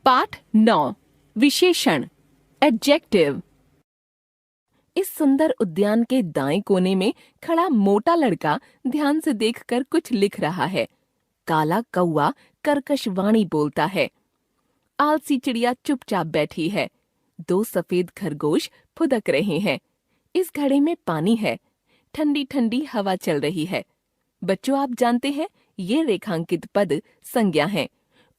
पाठ 9 विशेषण एडजेक्टिव। इस सुंदर उद्यान के दाएं कोने में खड़ा मोटा लड़का ध्यान से देखकर कुछ लिख रहा है। काला कौवा कर्कश वाणी बोलता है। आलसी चिड़िया चुपचाप बैठी है। 2 सफेद खरगोश फुदक रहे हैं। इस घड़े में पानी है। ठंडी ठंडी हवा चल रही है। बच्चों, आप जानते हैं ये रेखांकित पद संज्ञा हैं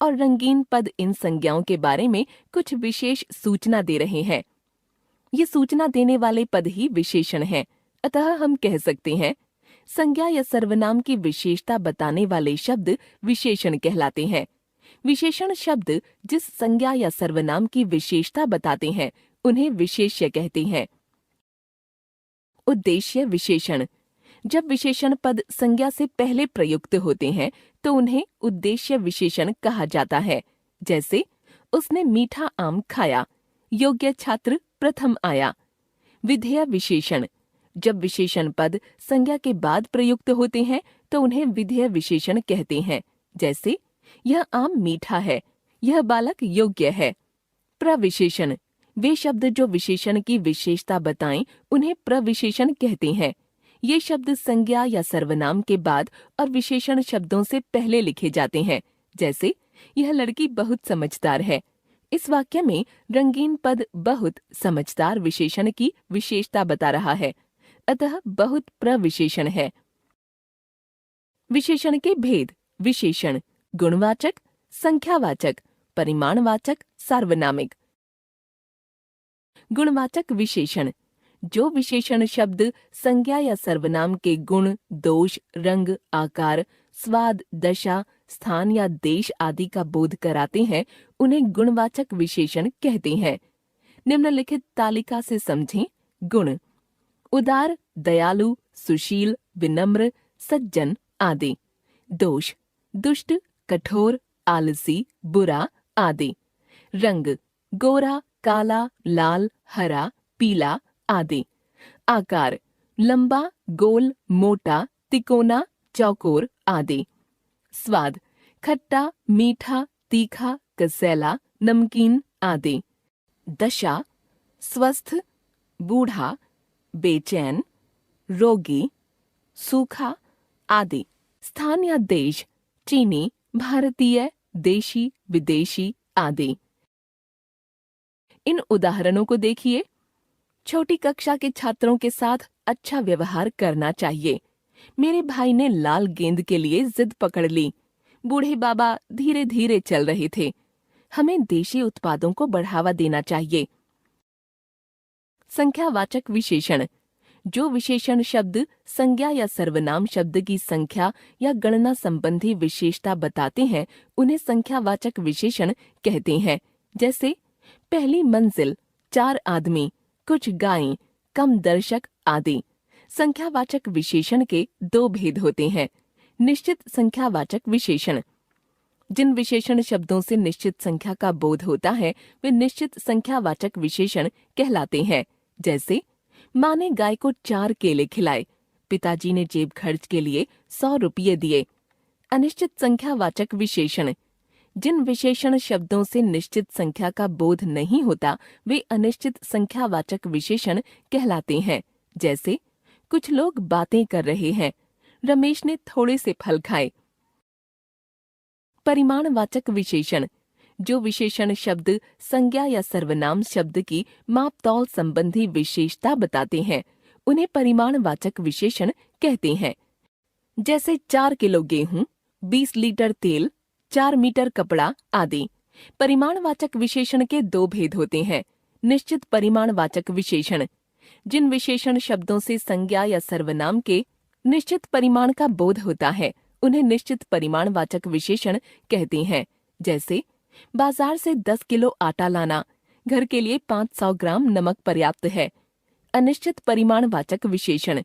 और रंगीन पद इन संज्ञाओं के बारे में कुछ विशेष सूचना दे रहे हैं। ये सूचना देने वाले पद ही विशेषण हैं। अतः हम कह सकते हैं संज्ञा या सर्वनाम की विशेषता बताने वाले शब्द विशेषण कहलाते हैं। विशेषण शब्द जिस संज्ञा या सर्वनाम की विशेषता बताते हैं उन्हें विशेष्य कहते हैं। उद्देश्य विशेषण। जब विशेषण पद संज्ञा से पहले प्रयुक्त होते हैं तो उन्हें उद्देश्य विशेषण कहा जाता है। जैसे उसने मीठा आम खाया, योग्य छात्र प्रथम आया। विधेय विशेषण। जब विशेषण पद संज्ञा के बाद प्रयुक्त होते हैं तो उन्हें विधेय विशेषण कहते हैं। जैसे यह आम मीठा है, यह बालक योग्य है। प्रविशेषण। वे शब्द जो विशेषण की विशेषता बताएं उन्हें प्रविशेषण कहते हैं। ये शब्द संज्ञा या सर्वनाम के बाद और विशेषण शब्दों से पहले लिखे जाते हैं। जैसे यह लड़की बहुत समझदार है। इस वाक्य में रंगीन पद बहुत समझदार विशेषण की विशेषता बता रहा है। अतः बहुत प्रविशेषण है। विशेषण के भेद। विशेषण गुणवाचक, संख्यावाचक, परिमाणवाचक, सार्वनामिक। गुणवाचक विशेषण। जो विशेषण शब्द संज्ञा या सर्वनाम के गुण, दोष, रंग, आकार, स्वाद, दशा, स्थान या देश आदि का बोध कराते हैं उन्हें गुणवाचक विशेषण कहते हैं। निम्नलिखित तालिका से समझें। गुण: उदार, दयालु, सुशील, विनम्र, सज्जन आदि। दोष: दुष्ट, कठोर, आलसी, बुरा आदि। रंग: गोरा, काला, लाल, हरा, पीला आदि। आकार: लंबा, गोल, मोटा, तिकोना, चौकोर आदि। स्वाद: खट्टा, मीठा, तीखा, कसैला, नमकीन आदि। दशा: स्वस्थ, बूढ़ा, बेचैन, रोगी, सूखा आदि। स्थान या देश: चीनी, भारतीय, देशी, विदेशी आदि। इन उदाहरणों को देखिए। छोटी कक्षा के छात्रों के साथ अच्छा व्यवहार करना चाहिए। मेरे भाई ने लाल गेंद के लिए जिद पकड़ ली। बूढ़े बाबा धीरे धीरे चल रहे थे। हमें देशी उत्पादों को बढ़ावा देना चाहिए। संख्यावाचक विशेषण। जो विशेषण शब्द संज्ञा या सर्वनाम शब्द की संख्या या गणना संबंधी विशेषता बताते हैं उन्हें संख्यावाचक विशेषण कहते हैं। जैसे पहली मंजिल, 4 आदमी, कुछ गायें, कम दर्शक आदि। संख्यावाचक विशेषण के 2 भेद होते हैं। निश्चित संख्यावाचक विशेषण। जिन विशेषण शब्दों से निश्चित संख्या का बोध होता है वे निश्चित संख्यावाचक विशेषण कहलाते हैं। जैसे माँ ने गाय को 4 केले खिलाए, पिताजी ने जेब खर्च के लिए 100 रुपये दिए। अनिश्चित संख्यावाचक विशेषण। जिन विशेषण शब्दों से निश्चित संख्या का बोध नहीं होता वे अनिश्चित संख्यावाचक विशेषण कहलाते हैं। जैसे कुछ लोग बातें कर रहे हैं, रमेश ने थोड़े से फल खाए। परिमाणवाचक विशेषण। जो विशेषण शब्द संज्ञा या सर्वनाम शब्द की माप-तौल संबंधी विशेषता बताते हैं उन्हें परिमाणवाचक विशेषण कहते हैं। जैसे 4 किलो गेहूं, 20 लीटर तेल, 4 मीटर कपड़ा आदि। परिमाणवाचक विशेषण के 2 भेद होते हैं। निश्चित परिमाणवाचक विशेषण। जिन विशेषण शब्दों से संज्ञा या सर्वनाम के निश्चित परिमाण का बोध होता है उन्हें निश्चित परिमाणवाचक विशेषण कहते हैं। जैसे बाजार से 10 किलो आटा लाना, घर के लिए 500 ग्राम नमक पर्याप्त है। अनिश्चित परिमाणवाचक विशेषण।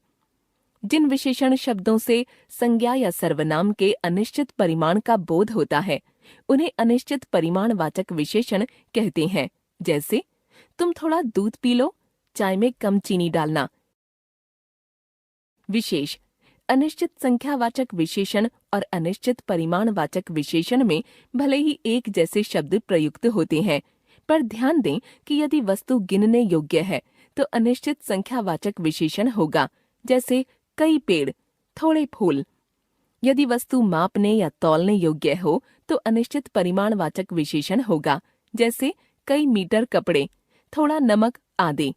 जिन विशेषण शब्दों से संज्ञा या सर्वनाम के अनिश्चित परिमाण का बोध होता है उन्हें अनिश्चित परिमाणवाचक विशेषण कहते हैं। जैसे तुम थोड़ा दूध पी लो, चाय में कम चीनी डालना। विशेष। अनिश्चित संख्यावाचक विशेषण और अनिश्चित परिमाणवाचक विशेषण में भले ही एक जैसे शब्द प्रयुक्त होते हैं, पर ध्यान दें कि यदि वस्तु गिनने योग्य है तो अनिश्चित संख्यावाचक विशेषण होगा, जैसे कई पेड़, थोड़े फूल। यदि वस्तु मापने या तौलने योग्य हो तो अनिश्चित परिमाणवाचक विशेषण होगा, जैसे कई मीटर कपड़े, थोड़ा नमक आदि।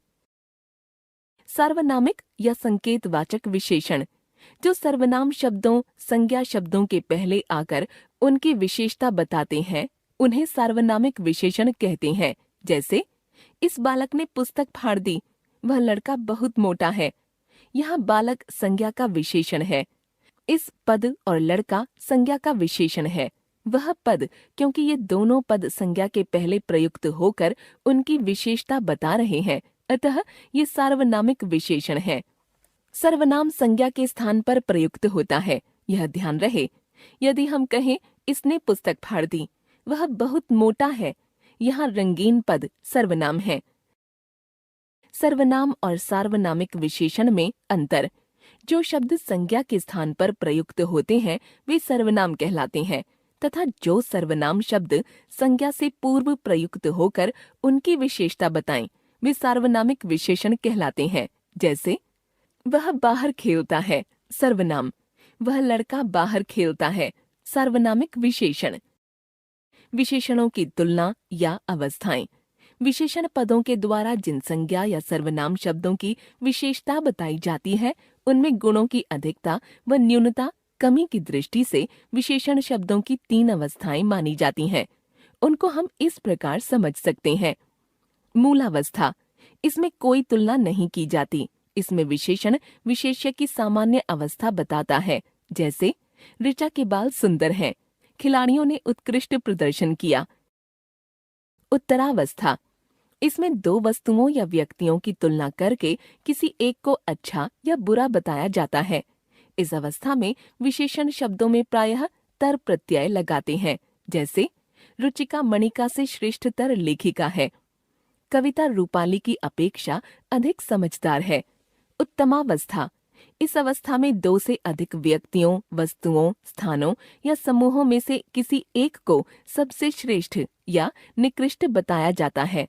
सार्वनामिक या संकेतवाचक विशेषण जो सर्वनाम शब्दों, संज्ञा शब्दों के पहले आकर उनकी विशेषता बताते हैं, उन्हें सार्वनामिक विशेषण कहते हैं। जैसे इस बालक ने पुस्तक फाड़ दी, वह लड़का बहुत मोटा है। यहाँ बालक संज्ञा का विशेषण है। इस पद और लड़का संज्ञा का विशेषण है। वह पद, क्योंकि ये दोनों पद संज्ञा के पहले प्रयुक्त होकर उनकी विशेषता बता रहे हैं, अतः ये सार्वनामिक विशेषण है। सर्वनाम संज्ञा के स्थान पर प्रयुक्त होता है, यह ध्यान रहे। यदि हम कहें इसने पुस्तक फाड़ दी, वह बहुत मोटा है, यहाँ रंगीन पद सर्वनाम है। सर्वनाम और सार्वनामिक विशेषण में अंतर। जो शब्द संज्ञा के स्थान पर प्रयुक्त होते हैं वे सर्वनाम कहलाते हैं, तथा जो सर्वनाम शब्द संज्ञा से पूर्व प्रयुक्त होकर उनकी विशेषता बताएं वे सार्वनामिक विशेषण कहलाते हैं। जैसे वह बाहर खेलता है, सर्वनाम। वह लड़का बाहर खेलता है, सार्वनामिक विशेषण। विशेषणों की तुलना या अवस्थाएं। विशेषण पदों के द्वारा जिन संज्ञा या सर्वनाम शब्दों की विशेषता बताई जाती है, उनमें गुणों की अधिकता व न्यूनता, कमी की दृष्टि से विशेषण शब्दों की 3 अवस्थाएं मानी जाती हैं। उनको हम इस प्रकार समझ सकते हैं। मूलावस्था, इसमें कोई तुलना नहीं की जाती। इसमें विशेषण विशेष्य की सामान्य अवस्था बताता है। जैसे ऋचा के बाल सुंदर हैं, खिलाड़ियों ने उत्कृष्ट प्रदर्शन किया। उत्तरावस्था, इसमें 2 वस्तुओं या व्यक्तियों की तुलना करके किसी एक को अच्छा या बुरा बताया जाता है। इस अवस्था में विशेषण शब्दों में प्रायः तर प्रत्यय लगाते हैं। जैसे रुचिका मणिका से श्रेष्ठतर लेखिका है। कविता रूपाली की अपेक्षा अधिक समझदार है। उत्तमावस्था, इस अवस्था में 2 से अधिक व्यक्तियों, वस्तुओं, स्थानों या समूहों में से किसी एक को सबसे श्रेष्ठ या निकृष्ट बताया जाता है।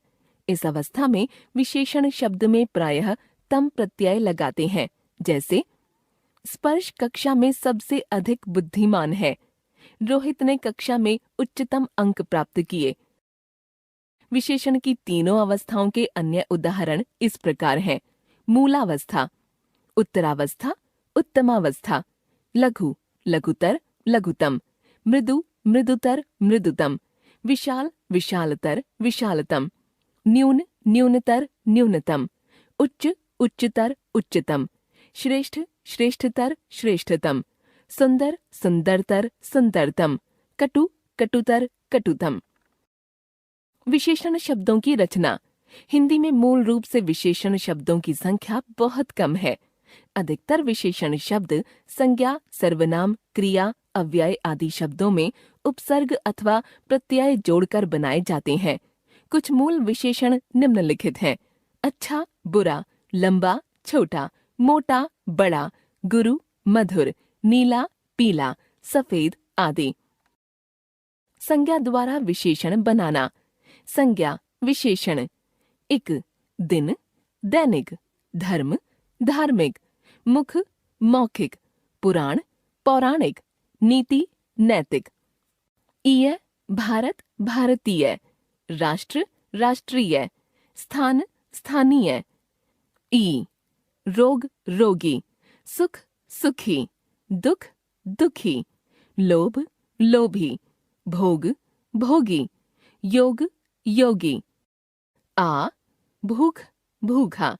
इस अवस्था में विशेषण शब्द में प्रायः तम प्रत्यय लगाते हैं। जैसे स्पर्श कक्षा में सबसे अधिक बुद्धिमान है। रोहित ने कक्षा में उच्चतम अंक प्राप्त किए। विशेषण की तीनों अवस्थाओं के अन्य उदाहरण इस प्रकार हैं। मूलावस्था, उत्तरावस्था, उत्तमावस्था, लघु, लघुतर, लघुतम, मृदु, मृदुतर, मृदुतम, विशाल, विशालतर, विशालतम, न्यून, न्यूनतर, न्यूनतम, उच्च, उच्चतर, उच्चतम, श्रेष्ठ, श्रेष्ठतर, श्रेष्ठतम, सुंदर, सुंदरतर, सुंदरतम, कटु, कटुतर, कटुतम। विशेषण शब्दों की रचना। हिंदी में मूल रूप से विशेषण शब्दों की संख्या बहुत कम है। अधिकतर विशेषण शब्द संज्ञा, सर्वनाम, क्रिया, अव्यय आदि शब्दों में उपसर्ग अथवा प्रत्यय जोड़कर बनाए जाते हैं। कुछ मूल विशेषण निम्नलिखित हैं: अच्छा, बुरा, लंबा, छोटा, मोटा, बड़ा, गुरु, मधुर, नीला, पीला, सफेद आदि। संज्ञा द्वारा विशेषण बनाना। संज्ञा विशेषण: एक, दिन, दैनिक, धर्म, धार्मिक, मुख, मौखिक, पुराण, पौराणिक, नीति, नैतिक। ईय, भारत, भारतीय, राष्ट्र, राष्ट्रीय, स्थान, स्थानीय। ई, रोग, रोगी, सुख, सुखी, दुख, दुखी, लोभ, लोभी, भोग, भोगी, योग, योगी। आ, भूख, भूखा,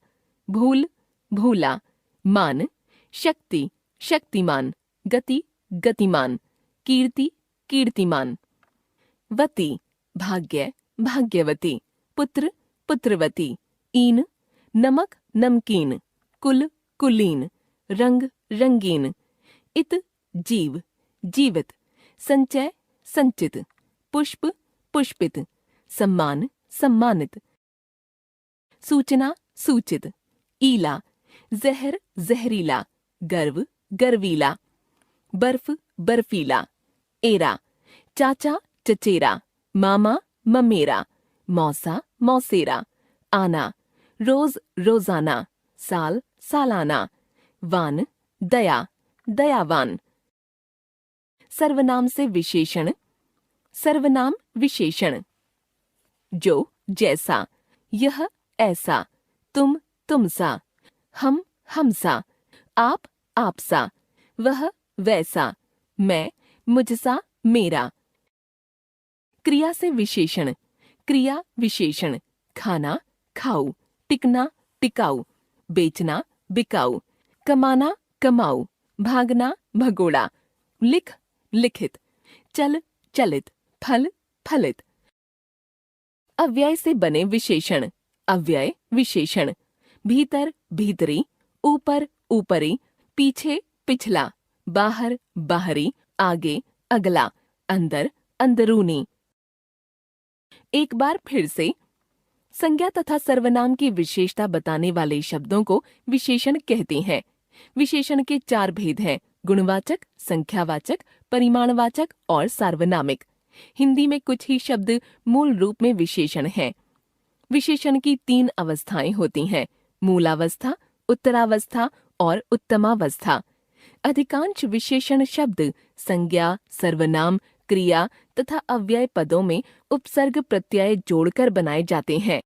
भूल, भूला, मान, शक्ति, शक्तिमान, गति, गतिमान, कीर्ति, कीर्तिमान। वती, भाग्य, भाग्यवती, पुत्र, पुत्रवती, ईन, नमक, नमकीन, कुल, कुलीन, रंग, रंगीन। इत, जीव, जीवित, संचय, संचित, पुष्प, पुष्पित, सम्मान, सम्मानित। सूचना, सूचित, ईला, जहर, जहरीला, गर्व, गर्वीला, बर्फ बर्फीला, एरा, चाचा चचेरा, मामा ममेरा, मौसा मौसेरा, आना, रोज रोजाना, साल सालाना, वान दया दयावान। सर्वनाम से विशेषण, सर्वनाम विशेषण। जो जैसा, यह ऐसा, तुम तुमसा, हम हमसा, आप आपसा, वह वैसा, मैं मुझसा मेरा। क्रिया से विशेषण, क्रिया विशेषण। खाना खाऊ, टिकना टिकाऊ, बेचना बिकाऊ, कमाना कमाऊ, भागना भगोड़ा, लिख लिखित, चल चलित, फल फलित। अव्यय से बने विशेषण, अव्यय विशेषण। भीतर भीतरी, ऊपर ऊपरी, पीछे पिछला, बाहर बाहरी, आगे अगला, अंदर अंदरूनी। एक बार फिर से, संज्ञा तथा सर्वनाम की विशेषता बताने वाले शब्दों को विशेषण कहते हैं। विशेषण के 4 भेद हैं: गुणवाचक, संख्यावाचक, परिमाणवाचक और सार्वनामिक। हिंदी में कुछ ही शब्द मूल रूप में विशेषण हैं। विशेषण की 3 अवस्थाएं होती हैं: मूलावस्था, उत्तरावस्था और उत्तमावस्था। अधिकांश विशेषण शब्द संज्ञा, सर्वनाम, क्रिया तथा अव्यय पदों में उपसर्ग प्रत्यय जोड़कर बनाए जाते हैं।